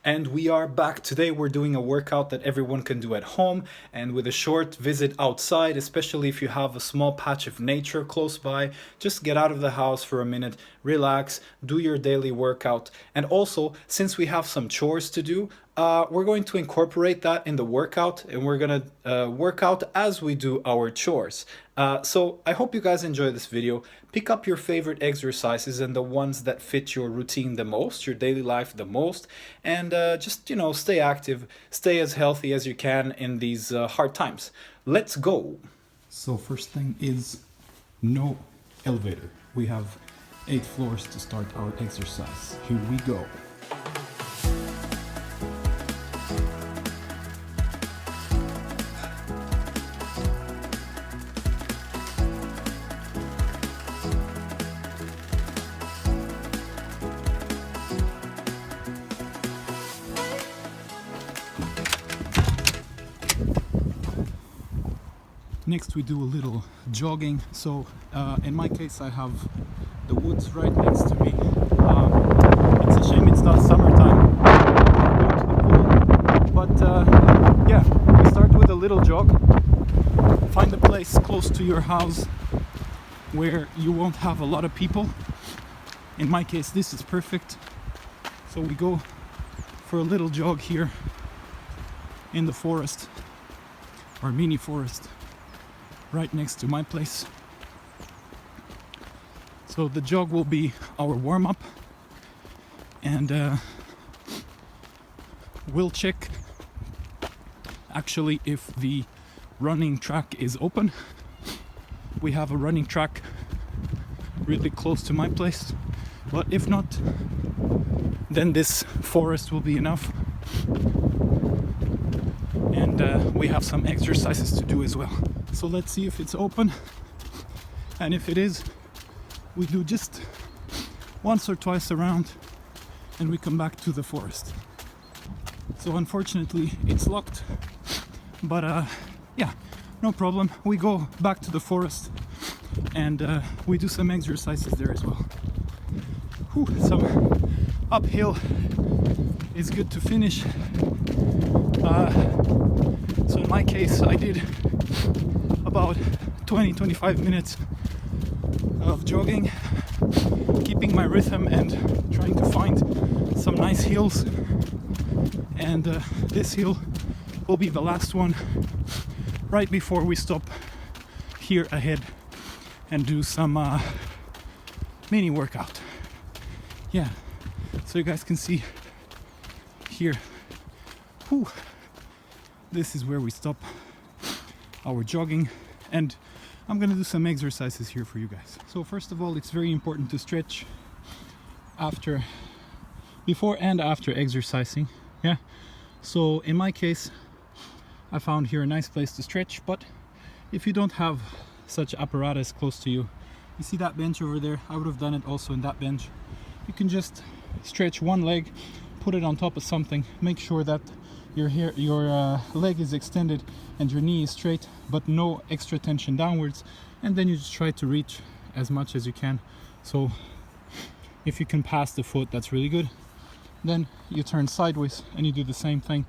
And we are back. Today we're doing a workout that everyone can do at home and with a short visit outside, especially if you have a small patch of nature close by. Just get out of the house for a minute, relax, do your daily workout. And also, since we have some chores to do, we're going to incorporate that in the workout, and we're going to work out as we do our chores. So I hope you guys enjoy this video. Pick up your favorite exercises and the ones that fit your routine the most, your daily life the most, and just, stay active, stay as healthy as you can in these hard times. Let's go. So first thing is no elevator. We have 8 floors to start our exercise. Here we go. Next we do a little jogging. So in my case I have the woods right next to me. It's a shame it's not summertime. But yeah, we start with a little jog. Find a place close to your house where you won't have a lot of people. In my case this is perfect. So we go for a little jog here in the forest, or mini forest, right next to my place. So the jog will be our warm-up, and we'll check actually if the running track is open. We have a running track really close to my place, but if not, then this forest will be enough, and we have some exercises to do as well. So let's see if it's open, and if it is, we do just once or twice around and we come back to the forest. So unfortunately it's locked, but yeah, no problem. We go back to the forest and we do some exercises there as well. Whew, some uphill is good to finish. So in my case I did about 20-25 minutes of jogging, keeping my rhythm and trying to find some nice hills, and this hill will be the last one right before we stop here ahead and do some mini workout. Yeah, so you guys can see here, whew, this is where we stop our jogging, and I'm gonna do some exercises here for you guys. So first of all, it's very important to stretch before and after exercising. Yeah, so in my case I found here a nice place to stretch, but if you don't have such apparatus close to you, you see that bench over there? I would have done it also in that bench. You can just stretch one leg, put it on top of something, make sure that your leg is extended and your knee is straight, but no extra tension downwards, and then you just try to reach as much as you can. So if you can pass the foot, that's really good. Then you turn sideways and you do the same thing.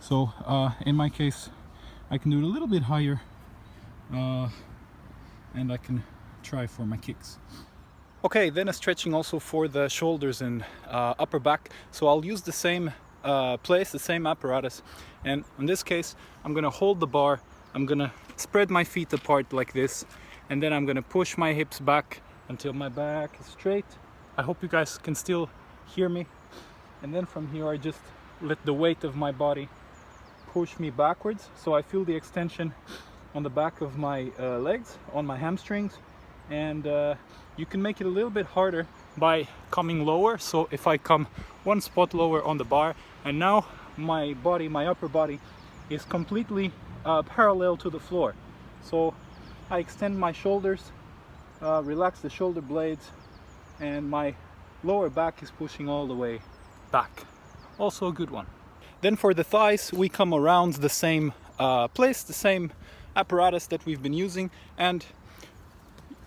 So in my case I can do it a little bit higher, and I can try for my kicks. Okay, then a stretching also for the shoulders and upper back. So I'll use the same place, the same apparatus, and in this case I'm gonna hold the bar, I'm gonna spread my feet apart like this, and then I'm gonna push my hips back until my back is straight. I hope you guys can still hear me. And then from here I just let the weight of my body push me backwards, so I feel the extension on the back of my legs, on my hamstrings, and you can make it a little bit harder by coming lower. So if I come one spot lower on the bar, and now my body, my upper body, is completely parallel to the floor. So I extend my shoulders, relax the shoulder blades, and my lower back is pushing all the way back. Also a good one. Then for the thighs, we come around the same place, the same apparatus that we've been using, and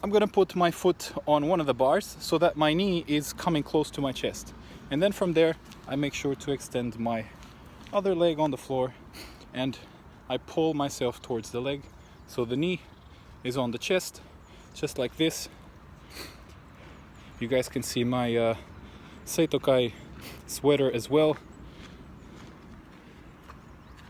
I'm gonna put my foot on one of the bars so that my knee is coming close to my chest. And then from there, I make sure to extend my other leg on the floor and I pull myself towards the leg. So the knee is on the chest, just like this. You guys can see my SEITOKAI sweater as well.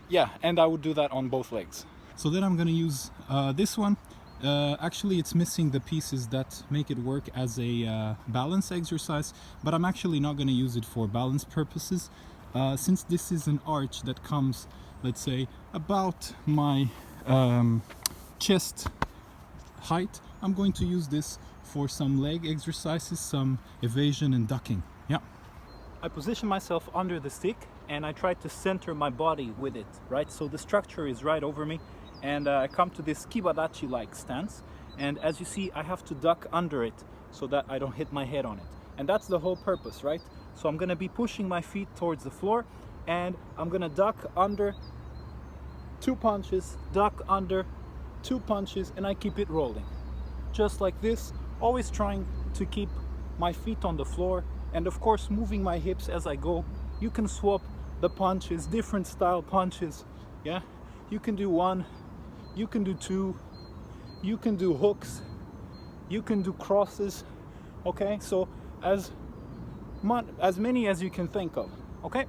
Yeah, and I would do that on both legs. So then I'm gonna use this one. Actually, it's missing the pieces that make it work as a balance exercise, but I'm actually not gonna use it for balance purposes. Since this is an arch that comes, let's say, about my chest height, I'm going to use this for some leg exercises, some evasion and ducking. Yeah. I position myself under the stick and I try to center my body with it, right? So the structure is right over me and I come to this kibadachi-like stance, and as you see, I have to duck under it so that I don't hit my head on it. And that's the whole purpose, right? So I'm gonna be pushing my feet towards the floor and I'm gonna duck under 2 punches, duck under 2 punches, and I keep it rolling. Just like this, always trying to keep my feet on the floor and of course moving my hips as I go. You can swap the punches, different style punches, yeah? You can do 1, you can do 2, you can do hooks, you can do crosses, okay? So as many as you can think of, okay?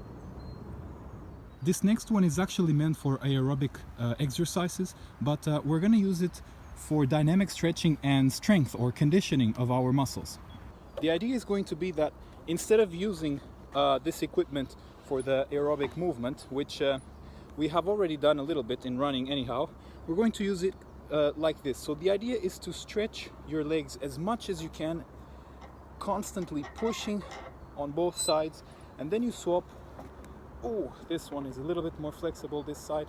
This next one is actually meant for aerobic exercises, but we're gonna use it for dynamic stretching and strength or conditioning of our muscles. The idea is going to be that instead of using this equipment for the aerobic movement, which we have already done a little bit in running anyhow, we're going to use it like this. So the idea is to stretch your legs as much as you can, constantly pushing on both sides, and then you swap. Oh, this one is a little bit more flexible, this side,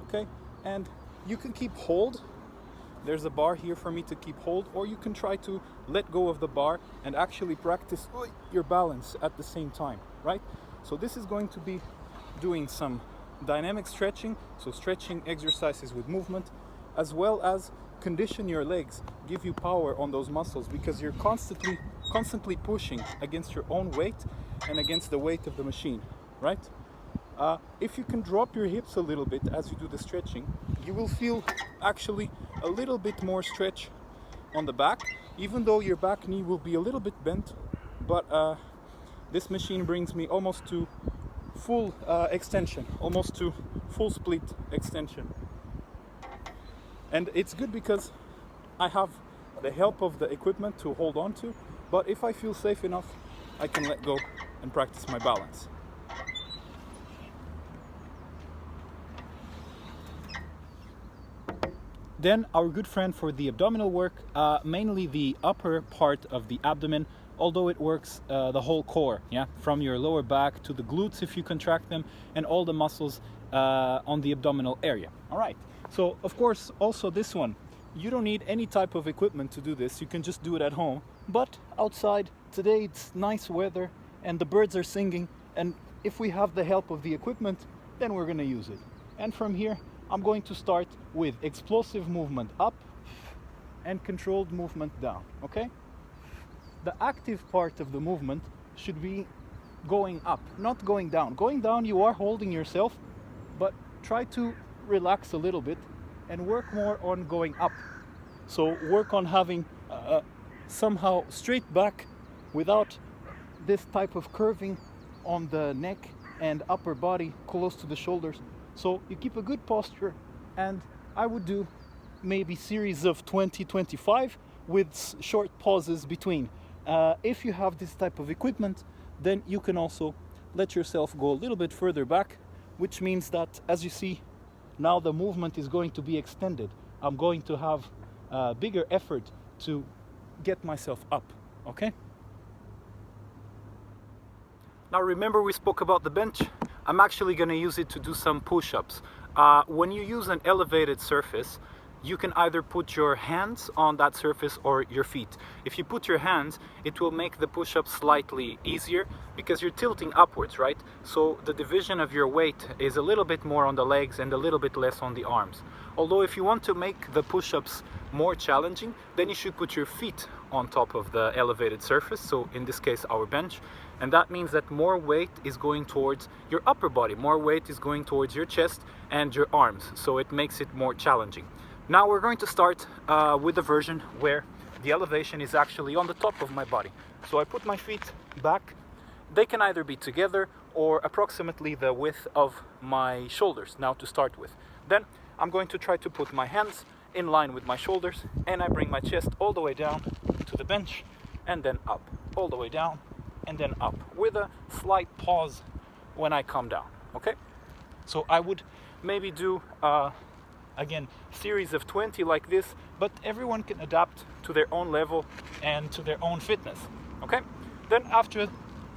okay? And you can keep hold. There's a bar here for me to keep hold, or you can try to let go of the bar and actually practice your balance at the same time, right? So this is going to be doing some dynamic stretching, so stretching exercises with movement, as well as condition your legs, give you power on those muscles, because you're constantly pushing against your own weight and against the weight of the machine, right? If you can drop your hips a little bit as you do the stretching, you will feel actually a little bit more stretch on the back, even though your back knee will be a little bit bent, but this machine brings me almost to full extension, almost to full split extension. And it's good because I have the help of the equipment to hold on to, but if I feel safe enough, I can let go and practice my balance. Then our good friend for the abdominal work, mainly the upper part of the abdomen, although it works the whole core, yeah, from your lower back to the glutes if you contract them, and all the muscles on the abdominal area. All right, so of course also this one, you don't need any type of equipment to do this, you can just do it at home, but outside today it's nice weather and the birds are singing, and if we have the help of the equipment, then we're gonna use it. And from here I'm going to start with explosive movement up and controlled movement down, okay? The active part of the movement should be going up, not going down. Going down, you are holding yourself, but try to relax a little bit and work more on going up. So work on having somehow straight back without this type of curving on the neck and upper body close to the shoulders. So you keep a good posture, and I would do maybe series of 20-25 with short pauses between. If you have this type of equipment, then you can also let yourself go a little bit further back, which means that, as you see, now the movement is going to be extended. I'm going to have a bigger effort to get myself up, okay? Now remember we spoke about the bench? I'm actually going to use it to do some push-ups. When you use an elevated surface, you can either put your hands on that surface or your feet. If you put your hands, it will make the push-up slightly easier because you're tilting upwards, right? So the division of your weight is a little bit more on the legs and a little bit less on the arms. Although if you want to make the push-ups more challenging, then you should put your feet on top of the elevated surface, so in this case our bench, and that means that more weight is going towards your upper body, more weight is going towards your chest and your arms, so it makes it more challenging. Now we're going to start with the version where the elevation is actually on the top of my body. So I put my feet back. They can either be together or approximately the width of my shoulders now to start with. Then I'm going to try to put my hands in line with my shoulders, and I bring my chest all the way down to the bench and then up, all the way down and then up, with a slight pause when I come down, okay? So I would maybe do again, series of 20 like this, but everyone can adapt to their own level and to their own fitness, okay? Then after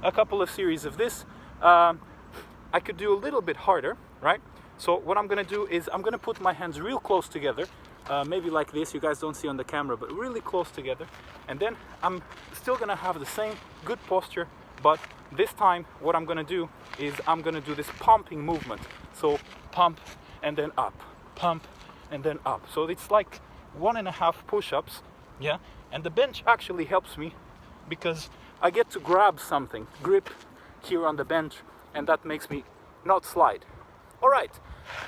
a couple of series of this, I could do a little bit harder, right? So what I'm gonna do is I'm gonna put my hands real close together, maybe like this, you guys don't see on the camera, but really close together. And then I'm still gonna have the same good posture, but this time what I'm gonna do is I'm gonna do this pumping movement. So pump and then up, pump and then up. So it's like 1.5 push-ups, yeah? And the bench actually helps me because I get to grab something, grip here on the bench, and that makes me not slide. All right,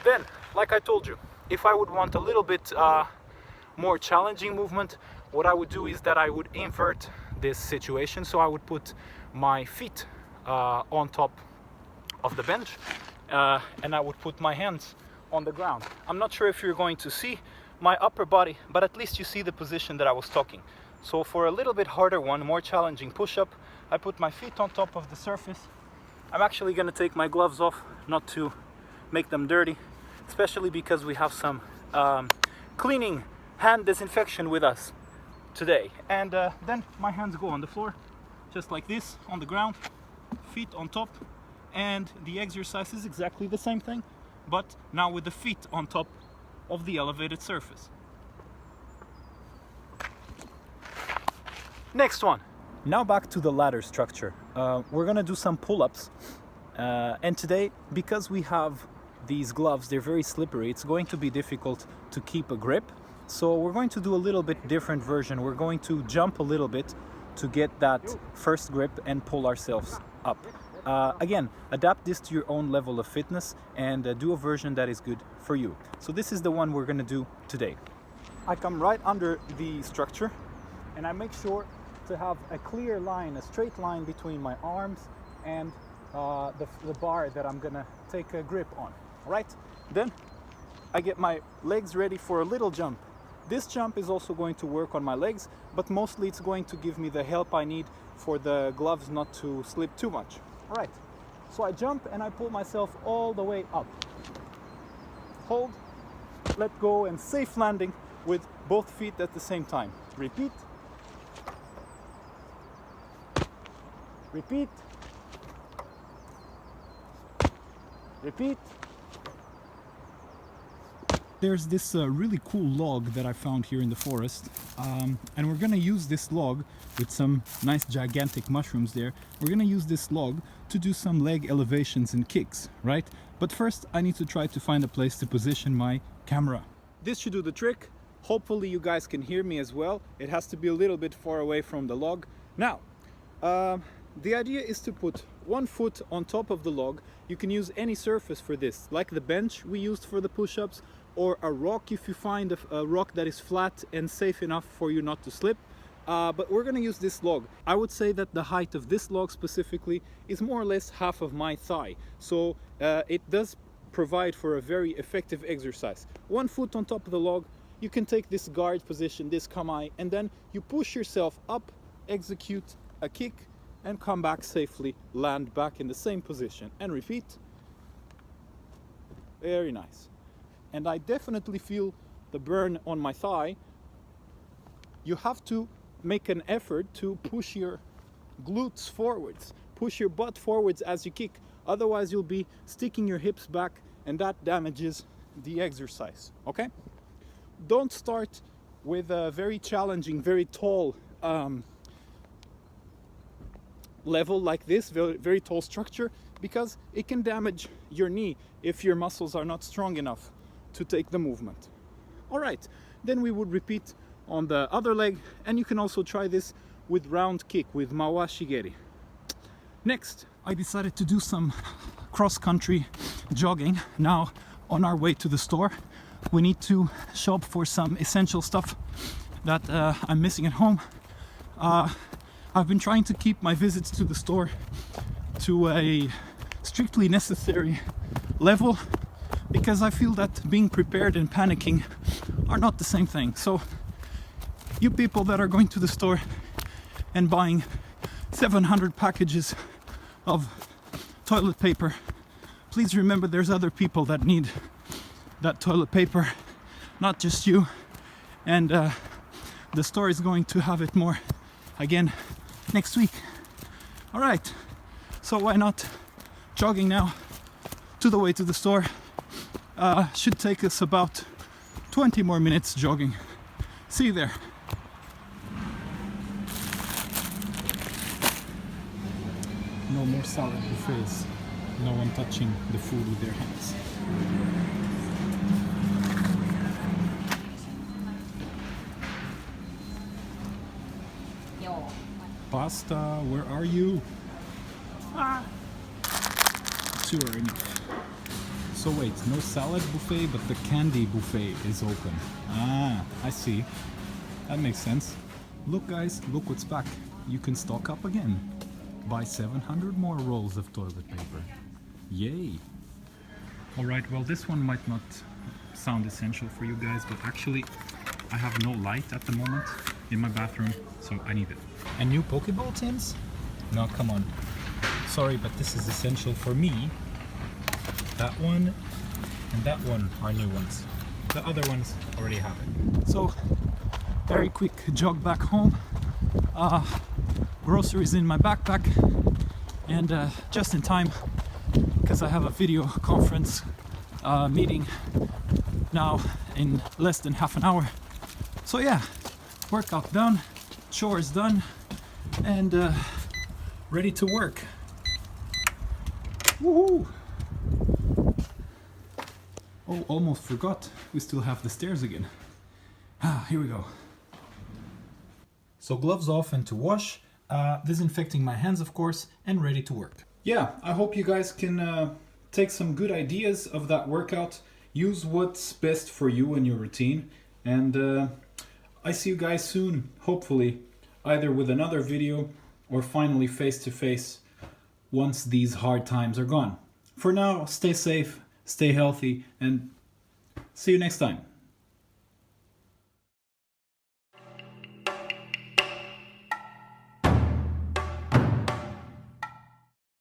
then, like I told you, if I would want a little bit more challenging movement, what I would do is that I would invert this situation. So I would put my feet on top of the bench and I would put my hands on the ground. I'm not sure if you're going to see my upper body, but at least you see the position that I was talking. So for a little bit harder one, more challenging push-up, I put my feet on top of the surface. I'm actually going to take my gloves off, not to make them dirty, especially because we have some cleaning hand disinfection with us today. And then my hands go on the floor, just like this, on the ground, feet on top, and the exercise is exactly the same thing, but now with the feet on top of the elevated surface. Next one. Now back to the ladder structure. We're gonna do some pull-ups, and today, because we have these gloves, they're very slippery, it's going to be difficult to keep a grip. So we're going to do a little bit different version. We're going to jump a little bit to get that first grip and pull ourselves up. Again, adapt this to your own level of fitness and do a version that is good for you. So this is the one we're gonna do today. I come right under the structure and I make sure to have a clear line, a straight line between my arms and the bar that I'm gonna take a grip on. All right? Then I get my legs ready for a little jump. This jump is also going to work on my legs, but mostly it's going to give me the help I need for the gloves not to slip too much. All right, so I jump and I pull myself all the way up. Hold, let go, and safe landing with both feet at the same time. Repeat. Repeat. Repeat. There's this really cool log that I found here in the forest, and we're gonna use this log with some nice gigantic mushrooms there. We're gonna use this log to do some leg elevations and kicks, right? But first I need to try to find a place to position my camera. This should do the trick. Hopefully you guys can hear me as well. It has to be a little bit far away from the log. Now, the idea is to put one foot on top of the log. You can use any surface for this, like the bench we used for the push-ups, or a rock if you find a rock that is flat and safe enough for you not to slip. But we're gonna use this log. I would say that the height of this log specifically is more or less half of my thigh. So it does provide for a very effective exercise. One foot on top of the log, you can take this guard position, this kamae, and then you push yourself up, execute a kick, and come back safely, land back in the same position, and repeat. Very nice. And I definitely feel the burn on my thigh. You have to make an effort to push your glutes forwards, push your butt forwards as you kick, otherwise you'll be sticking your hips back and that damages the exercise, okay? don't start with a very challenging, very tall level like this, very tall structure, because it can damage your knee if your muscles are not strong enough to take the movement. All right, then we would repeat on the other leg, and you can also try this with round kick, with mawa shigeri. Next, I decided to do some cross-country jogging. Now, on our way to the store, we need to shop for some essential stuff that I'm missing at home. I've been trying to keep my visits to the store to a strictly necessary level, because I feel that being prepared and panicking are not the same thing. So you people that are going to the store and buying 700 packages of toilet paper, please remember there's other people that need that toilet paper, not just you. And the store is going to have it more again next week. All right, so why not jogging now to the way to the store. Should take us about 20 more minutes jogging. See you there. No more salad buffets. No one touching the food with their hands. Pasta, where are you? Sure enough. So wait, no salad buffet, but the candy buffet is open. Ah, I see. That makes sense. Look guys, look what's back. You can stock up again. Buy 700 more rolls of toilet paper. Yay! Alright, well this one might not sound essential for you guys, but actually I have no light at the moment in my bathroom, so I need it. And new Pokeball tins? No, come on. Sorry, but this is essential for me. That one and that one are new ones. The other ones already have it. So, very quick jog back home. Groceries in my backpack, and just in time because I have a video conference meeting now in less than half an hour. So yeah, workout done, chores done, and ready to work. Woohoo! Oh, almost forgot. We still have the stairs again. Here we go. So gloves off and to wash. Disinfecting my hands, of course, and ready to work. Yeah, I hope you guys can take some good ideas of that workout. Use what's best for you and your routine. And I see you guys soon, hopefully, either with another video or finally face to face once these hard times are gone. For now, stay safe, stay healthy, and see you next time.